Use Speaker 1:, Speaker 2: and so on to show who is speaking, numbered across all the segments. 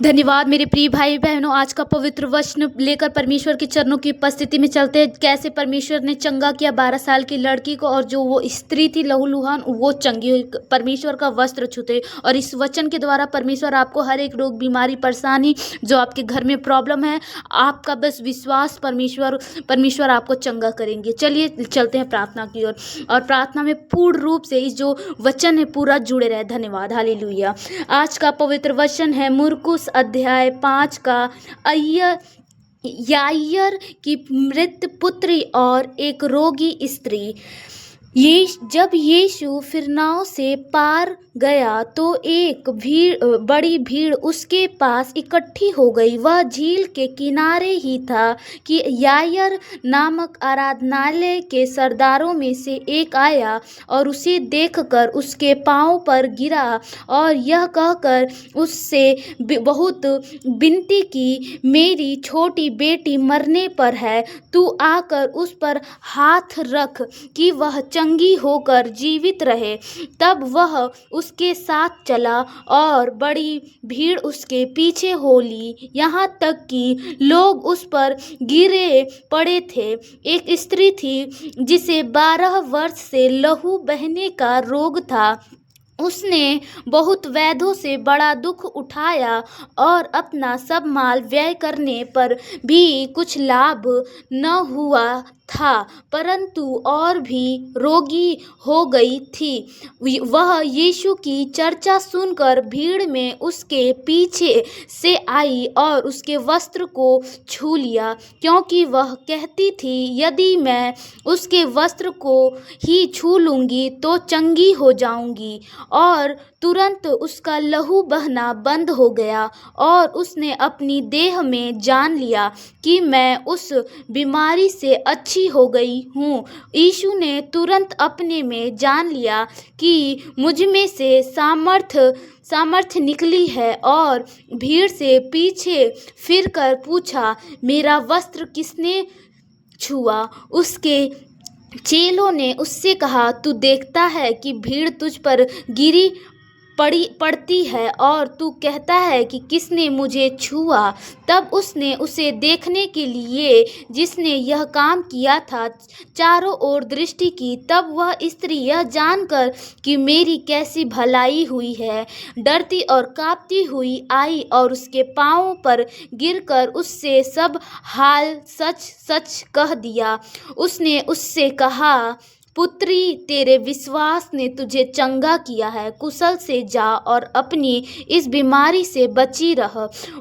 Speaker 1: धन्यवाद मेरे प्रिय भाई बहनों। आज का पवित्र वचन लेकर परमेश्वर के चरणों की उपस्थिति में चलते हैं। कैसे परमेश्वर ने चंगा किया 12 साल की लड़की को, और जो वो स्त्री थी लहूलुहान वो चंगी हुई परमेश्वर का वस्त्र छूते। और इस वचन के द्वारा परमेश्वर आपको हर एक रोग, बीमारी, परेशानी, जो आपके घर में प्रॉब्लम है, आपका बस विश्वास, परमेश्वर आपको चंगा करेंगे। चलिए चलते हैं प्रार्थना की ओर, और प्रार्थना में पूर्ण रूप से इस जो वचन है पूरा जुड़े रहे। धन्यवाद, हालेलुया। आज का पवित्र वचन है मुर्कुस अध्याय 5 का याईर की मृत पुत्री और एक रोगी स्त्री। ये जब यीशु फिरनाव से पार गया तो एक बड़ी भीड़ उसके पास इकट्ठी हो गई। वह झील के किनारे ही था कि याईर नामक आराधनालय के सरदारों में से एक आया और उसे देखकर उसके पांव पर गिरा और यह कहकर उससे बहुत विनती की, मेरी छोटी बेटी मरने पर है, तू आकर उस पर हाथ रख कि वह चंगी होकर जीवित रहे। तब वह उसके साथ चला और बड़ी भीड़ उसके पीछे हो ली, यहाँ तक कि लोग उस पर गिरे पड़े थे। एक स्त्री थी जिसे 12 वर्ष से लहू बहने का रोग था। उसने बहुत वैद्यों से बड़ा दुख उठाया और अपना सब माल व्यय करने पर भी कुछ लाभ न हुआ था, परंतु और भी रोगी हो गई थी। वह यीशु की चर्चा सुनकर भीड़ में उसके पीछे से आई और उसके वस्त्र को छू लिया, क्योंकि वह कहती थी, यदि मैं उसके वस्त्र को ही छू लूँगी तो चंगी हो जाऊँगी। और तुरंत उसका लहू बहना बंद हो गया और उसने अपनी देह में जान लिया कि मैं उस बीमारी से अच्छी हो गई हूँ। यीशु ने तुरंत अपने में जान लिया कि मुझ में से सामर्थ्य निकली है, और भीड़ से पीछे फिरकर पूछा, मेरा वस्त्र किसने छुआ? उसके चेलों ने उससे कहा, तू देखता है कि भीड़ तुझ पर गिरी पड़ती है और तू कहता है कि किसने मुझे छुआ? तब उसने उसे देखने के लिए जिसने यह काम किया था चारों ओर दृष्टि की। तब वह स्त्री यह जानकर कि मेरी कैसी भलाई हुई है, डरती और कांपती हुई आई और उसके पांवों पर गिरकर उससे सब हाल सच सच कह दिया। उसने उससे कहा, पुत्री, तेरे विश्वास ने तुझे चंगा किया है, कुशल से जा और अपनी इस बीमारी से बची रह।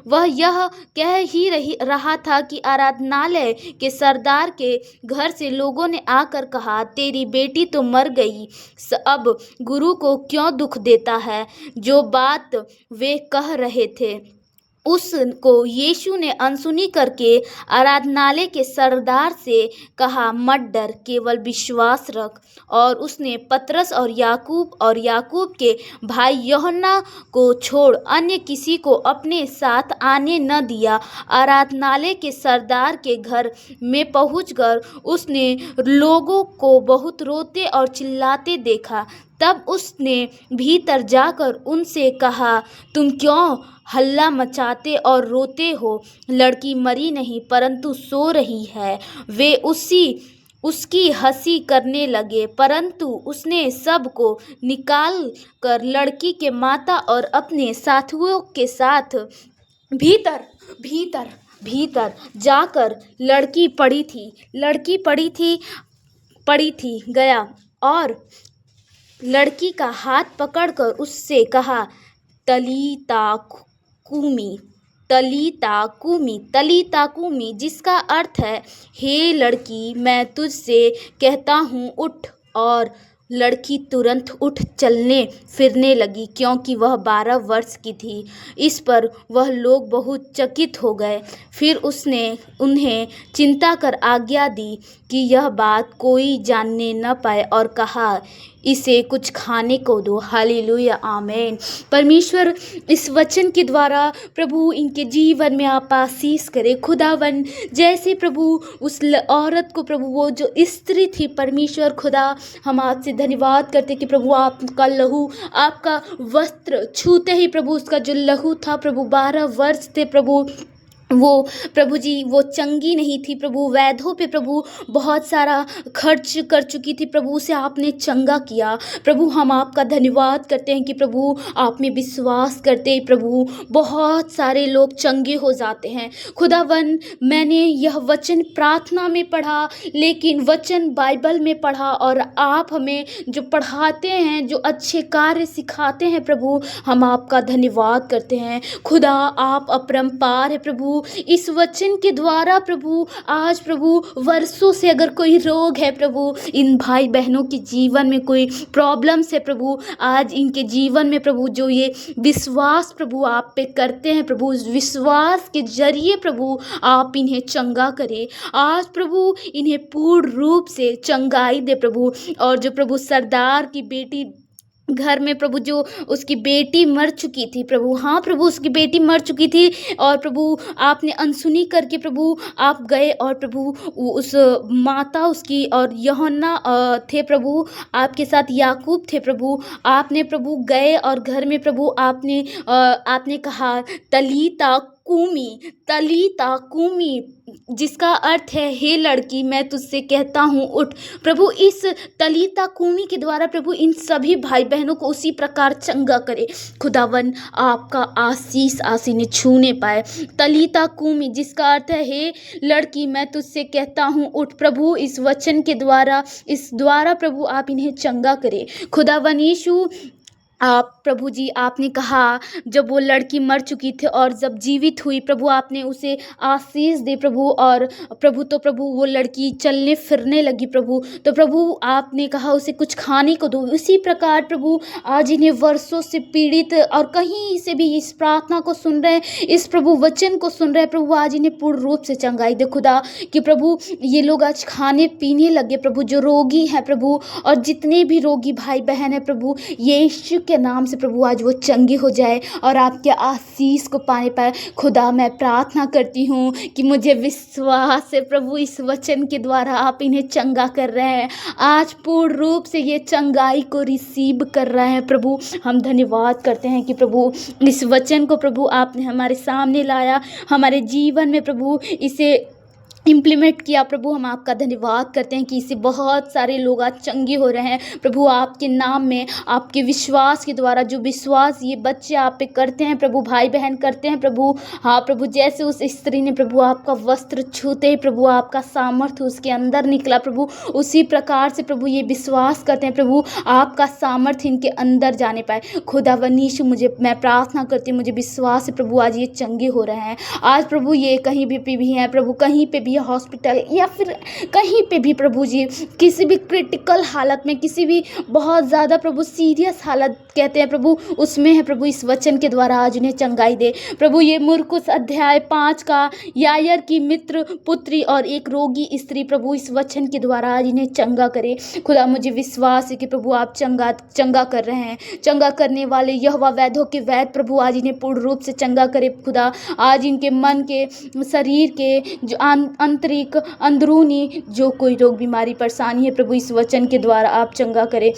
Speaker 1: वह यह कह ही रहा था कि आराधनालय के सरदार के घर से लोगों ने आकर कहा, तेरी बेटी तो मर गई, अब गुरु को क्यों दुख देता है? जो बात वे कह रहे थे उसको यीशु ने अनसुनी करके आराधनालय के सरदार से कहा, मत डर, केवल विश्वास रख। और उसने पतरस और याकूब के भाई यूहन्ना को छोड़ अन्य किसी को अपने साथ आने न दिया। आराधनालय के सरदार के घर में पहुंचकर उसने लोगों को बहुत रोते और चिल्लाते देखा। तब उसने भीतर जाकर उनसे कहा, तुम क्यों हल्ला मचाते और रोते हो? लड़की मरी नहीं परंतु सो रही है। वे उसकी हंसी करने लगे, परंतु उसने सबको निकाल कर लड़की के माता और अपने साथियों के साथ भीतर जाकर लड़की पड़ी थी गया और लड़की का हाथ पकड़कर उससे कहा, तलीता कूमी, जिसका अर्थ है, हे लड़की, मैं तुझसे कहता हूँ, उठ। और लड़की तुरंत उठ चलने फिरने लगी, क्योंकि वह 12 वर्ष की थी। इस पर वह लोग बहुत चकित हो गए। फिर उसने उन्हें चिंता कर आज्ञा दी कि यह बात कोई जानने न पाए, और कहा, इसे कुछ खाने को दो। हालेलुया, आमीन। परमेश्वर इस वचन के द्वारा प्रभु इनके जीवन में आप आशीष करें खुदावन। जैसे प्रभु उस औरत को प्रभु, वो जो स्त्री थी परमेश्वर खुदा, हम आपसे धन्यवाद करते कि प्रभु आपका लहू, आपका वस्त्र छूते ही प्रभु उसका जो लहू था प्रभु, 12 वर्ष थे प्रभु, वो प्रभु जी वो चंगी नहीं थी प्रभु, वैद्यों पे प्रभु बहुत सारा खर्च कर चुकी थी प्रभु, उसे आपने चंगा किया प्रभु। हम आपका धन्यवाद करते हैं कि प्रभु आप में विश्वास करते प्रभु बहुत सारे लोग चंगे हो जाते हैं खुदावन। मैंने यह वचन प्रार्थना में पढ़ा, लेकिन वचन बाइबल में पढ़ा, और आप हमें जो पढ़ाते हैं, जो अच्छे कार्य सिखाते हैं प्रभु, हम आपका धन्यवाद करते हैं खुदा। आप अपरंपार है प्रभु। इस वचन के द्वारा प्रभु आज प्रभु वर्षों से अगर कोई रोग है प्रभु, इन भाई बहनों के जीवन में कोई प्रॉब्लम्स है प्रभु, आज इनके जीवन में प्रभु जो ये विश्वास प्रभु आप पे करते हैं प्रभु, उस विश्वास के जरिए प्रभु आप इन्हें चंगा करें। आज प्रभु इन्हें पूर्ण रूप से चंगाई दे प्रभु। और जो प्रभु सरदार की बेटी घर में प्रभु, जो उसकी बेटी मर चुकी थी प्रभु, हाँ प्रभु उसकी बेटी मर चुकी थी, और प्रभु आपने अनसुनी करके प्रभु आप गए, और प्रभु उस माता उसकी और यूहन्ना थे प्रभु, आपके साथ याकूब थे प्रभु, आपने प्रभु गए और घर में प्रभु आपने कहा तलीता कूमी, तलीता कूमी, जिसका अर्थ है हे लड़की मैं तुझसे कहता हूँ उठ। प्रभु इस तलीता कूमी के द्वारा प्रभु इन सभी भाई बहनों को उसी प्रकार चंगा करे खुदावन। आपका आशीष आसीने छूने पाए। तलीता कूमी जिसका अर्थ है हे लड़की मैं तुझसे कहता हूँ उठ। प्रभु इस वचन के द्वारा, इस द्वारा प्रभु आप इन्हें चंगा करे खुदावन। यीशु आप प्रभु जी आपने कहा जब वो लड़की मर चुकी थी और जब जीवित हुई प्रभु आपने उसे आशीष दे प्रभु, और प्रभु तो प्रभु वो लड़की चलने फिरने लगी प्रभु, तो प्रभु आपने कहा उसे कुछ खाने को दो। उसी प्रकार प्रभु आज इन्हें वर्षों से पीड़ित और कहीं से भी इस प्रार्थना को सुन रहे हैं, इस प्रभु वचन को सुन रहे हैं प्रभु, आज इन्हें पूर्ण रूप से चंगाई दे खुदा। कि प्रभु ये लोग आज खाने पीने लगे प्रभु, जो रोगी हैं प्रभु और जितने भी रोगी भाई बहन हैं प्रभु, यीशु के नाम से प्रभु आज वो चंगे हो जाए और आपके आशीष को पाने पाए खुदा। मैं प्रार्थना करती हूँ कि मुझे विश्वास है प्रभु इस वचन के द्वारा आप इन्हें चंगा कर रहे हैं, आज पूर्ण रूप से ये चंगाई को रिसीव कर रहे हैं प्रभु। हम धन्यवाद करते हैं कि प्रभु इस वचन को प्रभु आपने हमारे सामने लाया, हमारे जीवन में प्रभु इसे इम्प्लीमेंट किया प्रभु। हम आपका धन्यवाद करते हैं कि इससे बहुत सारे लोग आज चंगे हो रहे हैं प्रभु, आपके नाम में, आपके विश्वास के द्वारा। जो विश्वास ये बच्चे आप पे करते हैं प्रभु, भाई बहन करते हैं प्रभु, हाँ प्रभु जैसे उस स्त्री ने प्रभु आपका वस्त्र छूते ही प्रभु आपका सामर्थ्य उसके अंदर निकला प्रभु, उसी प्रकार से प्रभु ये विश्वास करते हैं प्रभु आपका सामर्थ्य इनके अंदर जाने पाए खुदा। वनीशु मैं प्रार्थना करती हूँ, मुझे विश्वास है प्रभु आज ये चंगे हो रहे हैं। आज प्रभु ये कहीं भी हैं प्रभु, कहीं पे भी हॉस्पिटल या फिर कहीं पे भी प्रभु जी किसी भी क्रिटिकल हालत में, किसी भी बहुत ज़्यादा प्रभु सीरियस हालत कहते हैं प्रभु उसमें है प्रभु, इस वचन के द्वारा आज उन्हें चंगाई दे प्रभु। ये मुर्कुस अध्याय 5 का यायर की मित्र पुत्री और एक रोगी स्त्री प्रभु इस वचन के द्वारा आज इन्हें चंगा करे खुदा। मुझे विश्वास है कि प्रभु आप चंगा कर रहे हैं, चंगा करने वाले यहोवा वैद्यों के वैद्य प्रभु आज इन्हें पूर्ण रूप से चंगा करे खुदा। आज इनके मन के, शरीर के, जो आंतरिक अंदरूनी जो कोई रोग बीमारी परेशानी है प्रभु इस वचन के द्वारा आप चंगा करें।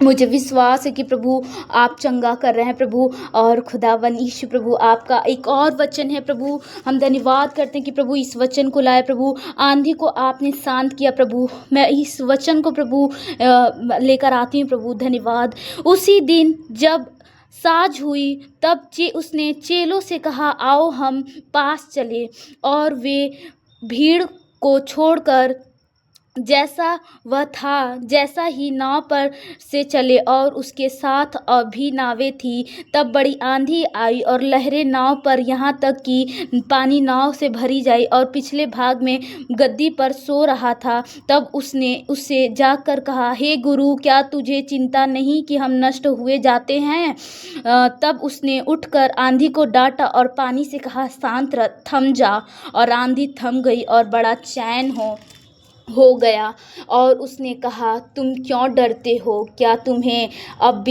Speaker 1: मुझे विश्वास है कि प्रभु आप चंगा कर रहे हैं प्रभु। और खुदावन यीशु प्रभु आपका एक और वचन है प्रभु, हम धन्यवाद करते हैं कि प्रभु इस वचन को लाए प्रभु, आंधी को आपने शांत किया प्रभु। मैं इस वचन को प्रभु लेकर आती हूँ प्रभु, धन्यवाद। उसी दिन जब साँझ हुई तब उसने चेलों से कहा आओ हम पास चले, और वे भीड़ को छोड़कर जैसा वह था जैसा ही नाव पर से चले, और उसके साथ भी नावें थी। तब बड़ी आंधी आई और लहरें नाव पर यहाँ तक कि पानी नाव से भरी जाई, और पिछले भाग में गद्दी पर सो रहा था। तब उसने उससे जाकर कहा हे गुरु क्या तुझे चिंता नहीं कि हम नष्ट हुए जाते हैं। तब उसने उठकर आंधी को डांटा और पानी से कहा शांत रह, थम जा, और आंधी थम गई और बड़ा चैन हो हो गया और उसने कहा, तुम क्यों डरते हो? क्या तुम्हें अब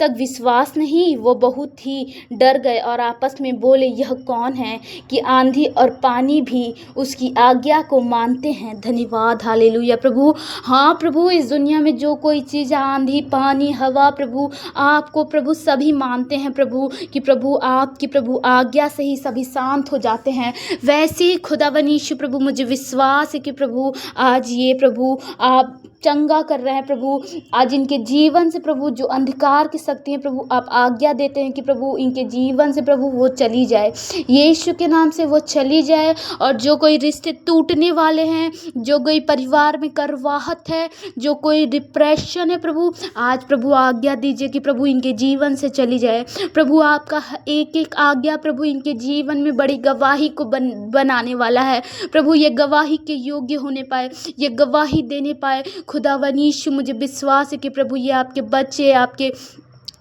Speaker 1: तक विश्वास नहीं? वो बहुत ही डर गए और आपस में बोले, यह कौन है कि आंधी और पानी भी उसकी आज्ञा को मानते हैं। धन्यवाद, हालेलुया प्रभु। हाँ प्रभु, इस दुनिया में जो कोई चीज़, आंधी, पानी, हवा, प्रभु आपको प्रभु सभी मानते हैं प्रभु, कि प्रभु आपकी प्रभु आज्ञा से ही सभी शांत हो जाते हैं। वैसे ही खुदावन यीशु प्रभु, मुझे विश्वास है कि प्रभु आज ये प्रभु आप चंगा कर रहे हैं प्रभु। आज इनके जीवन से प्रभु जो अंधकार की शक्ति है प्रभु, आप आज्ञा देते हैं कि प्रभु इनके जीवन से प्रभु वो चली जाए, यीशु के नाम से वो चली जाए। और जो कोई रिश्ते टूटने वाले हैं, जो कोई परिवार में करवाहट है, जो कोई डिप्रेशन है प्रभु, आज प्रभु आज्ञा दीजिए कि प्रभु इनके जीवन से चली जाए। प्रभु आपका एक एक आज्ञा प्रभु इनके जीवन में बड़ी गवाही को बनाने वाला है प्रभु। ये गवाही के योग्य होने पाए, ये गवाही देने पाए। खुदावन यीशु, मुझे विश्वास है कि प्रभु ये आपके बच्चे, आपके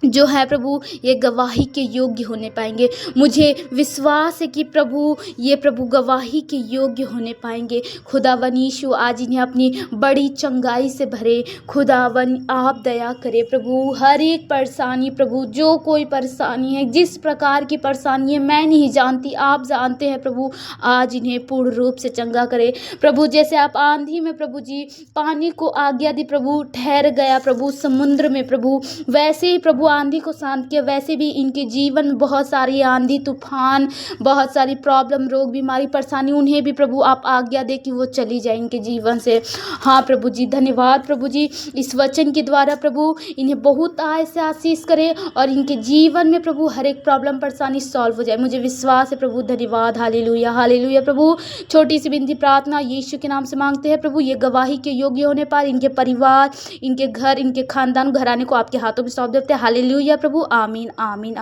Speaker 1: जो है प्रभु, ये गवाही के योग्य होने पाएंगे। मुझे विश्वास है कि प्रभु ये प्रभु गवाही के योग्य होने पाएंगे। खुदावन यीशु, आज इन्हें अपनी बड़ी चंगाई से भरे। खुदावन आप दया करें प्रभु, हर एक परेशानी प्रभु, जो कोई परेशानी है, जिस प्रकार की परेशानी है मैं नहीं जानती, आप जानते हैं प्रभु। आज इन्हें पूर्ण रूप से चंगा करें प्रभु। जैसे आप आंधी में प्रभु जी पानी को आज्ञा दी प्रभु, ठहर गया प्रभु समुद्र में प्रभु, वैसे ही प्रभु आंधी को शांत किया। वैसे भी इनके जीवन में बहुत सारी आंधी तूफान, बहुत सारी प्रॉब्लम, रोग, बीमारी, परेशानी, उन्हें भी प्रभु आप आज्ञा दे कि वो चली जाए इनके जीवन से। हाँ प्रभु जी, धन्यवाद प्रभु जी। इस वचन के द्वारा प्रभु इन्हें बहुत आय से आशीष करे और इनके जीवन में प्रभु हर एक प्रॉब्लम, परेशानी सॉल्व हो जाए। मुझे विश्वास है प्रभु। धन्यवाद, हालेलुया, हालेलुया प्रभु। छोटी सी विनती प्रार्थना यीशु के नाम से मांगते हैं प्रभु। ये गवाही के योग्य होने पर इनके परिवार, इनके घर, इनके खानदान, घराने को आपके हाथों में सौंप देते हैं। हालेलुया प्रभु, आमीन, आमीन।